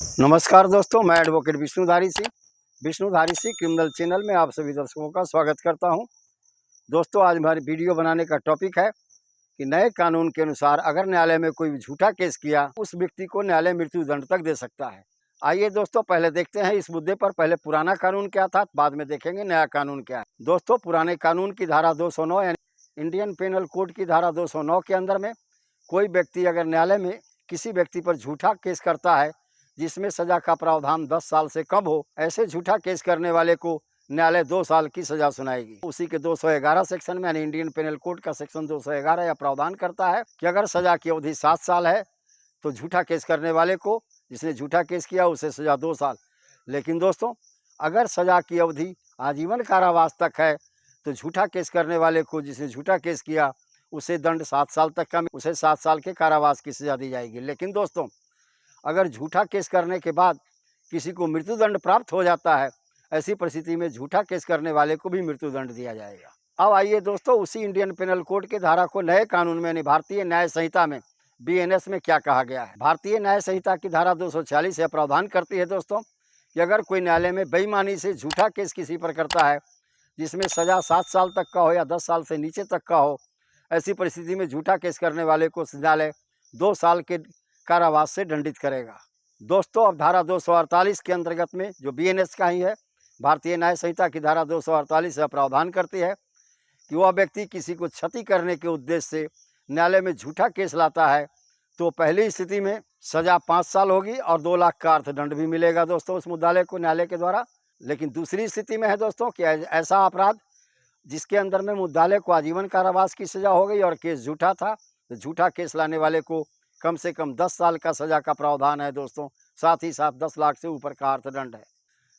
नमस्कार दोस्तों, मैं advocate Vishnudhari Singh criminal channel में आप सभी दर्शकों का स्वागत करता हूं। दोस्तों, आज हमारी वीडियो बनाने का टॉपिक है कि नए कानून के अनुसार अगर न्यायालय में कोई झूठा केस किया, उस व्यक्ति को न्यायालय मृत्यु दंड तक दे सकता है। आइए दोस्तों, पहले देखते हैं इस मुद्दे पर। पहले पुराना कानून क्या था, बाद में देखेंगे नया कानून क्या है। दोस्तों, पुराने कानून की धारा 209 यानी इंडियन पेनल कोड की धारा 209 के अंदर में कोई व्यक्ति अगर न्यायालय में किसी व्यक्ति पर झूठा केस करता है जिसमें सजा का प्रावधान 10 साल से कम हो, ऐसे झूठा केस करने वाले को न्यायालय 2 साल की सजा सुनाएगी। उसी के 211 सेक्शन में यानी इंडियन पेनल कोड का सेक्शन 211 यह प्रावधान करता है कि अगर सजा की अवधि 7 साल है तो झूठा केस करने वाले को, जिसने झूठा केस किया, उसे सजा 2 साल। लेकिन दोस्तों, अगर सजा की अवधि आजीवन कारावास तक है तो झूठा केस करने वाले को, जिसने झूठा केस किया, उसे दंड 7 साल तक का, उसे 7 साल के कारावास की सजा दी जाएगी। लेकिन दोस्तों, अगर झूठा केस करने के बाद किसी को मृत्युदंड प्राप्त हो जाता है, ऐसी परिस्थिति में झूठा केस करने वाले को भी मृत्युदंड दिया जाएगा। अब आइए दोस्तों, उसी इंडियन पेनल कोड के धारा को नए कानून में यानी भारतीय न्याय संहिता में BNS में क्या कहा गया है। भारतीय न्याय संहिता की धारा 246 यह प्रावधान करती है दोस्तों कि अगर कोई न्यायालय में बेईमानी से झूठा केस किसी पर करता है जिसमें सजा 7 साल तक का हो या 10 साल से नीचे तक का हो, ऐसी परिस्थिति में झूठा केस करने वाले को न्यायालय 2 साल के कारावास से दंडित करेगा। दोस्तों, अब धारा 248 के अंतर्गत में, जो BNS का ही है, भारतीय न्याय संहिता की धारा 248 यह प्रावधान करती है कि वह व्यक्ति किसी को क्षति करने के उद्देश्य से न्यायालय में झूठा केस लाता है तो पहली स्थिति में सजा 5 साल होगी और 2 लाख का अर्थदंड भी मिलेगा दोस्तों उस मुद्दालय को न्यायालय के द्वारा। लेकिन दूसरी स्थिति में है दोस्तों कि ऐसा अपराध जिसके अंदर में मुद्दालय को आजीवन कारावास की सजा हो गई और केस झूठा था, तो झूठा केस लाने वाले को कम से कम 10 साल का सजा का प्रावधान है दोस्तों, साथ ही साथ 10 लाख से ऊपर का अर्थदंड है।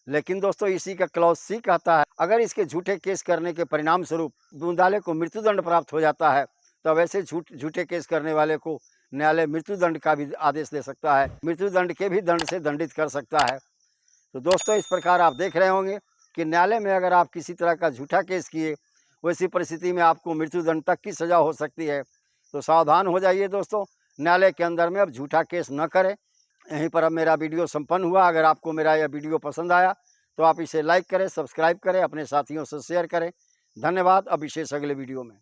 लेकिन दोस्तों, इसी का क्लॉज C कहता है अगर इसके झूठे केस करने के परिणाम स्वरूप मुद्दालय को मृत्युदंड प्राप्त हो जाता है, तब ऐसे झूठे केस करने वाले को न्यायालय मृत्युदंड का भी आदेश दे सकता है, मृत्युदंड के भी दंड से दंडित कर सकता है। तो दोस्तों, इस प्रकार आप देख रहे होंगे कि न्यायालय में अगर आप किसी तरह का झूठा केस किए, वैसी परिस्थिति में आपको मृत्युदंड तक की सजा हो सकती है। तो सावधान हो जाइए दोस्तों, न्यायालय के अंदर में अब झूठा केस न करें। यहीं पर अब मेरा वीडियो संपन्न हुआ। अगर आपको मेरा यह वीडियो पसंद आया तो आप इसे लाइक करें, सब्सक्राइब करें, अपने साथियों से शेयर करें। धन्यवाद। अब विशेष अगले वीडियो में।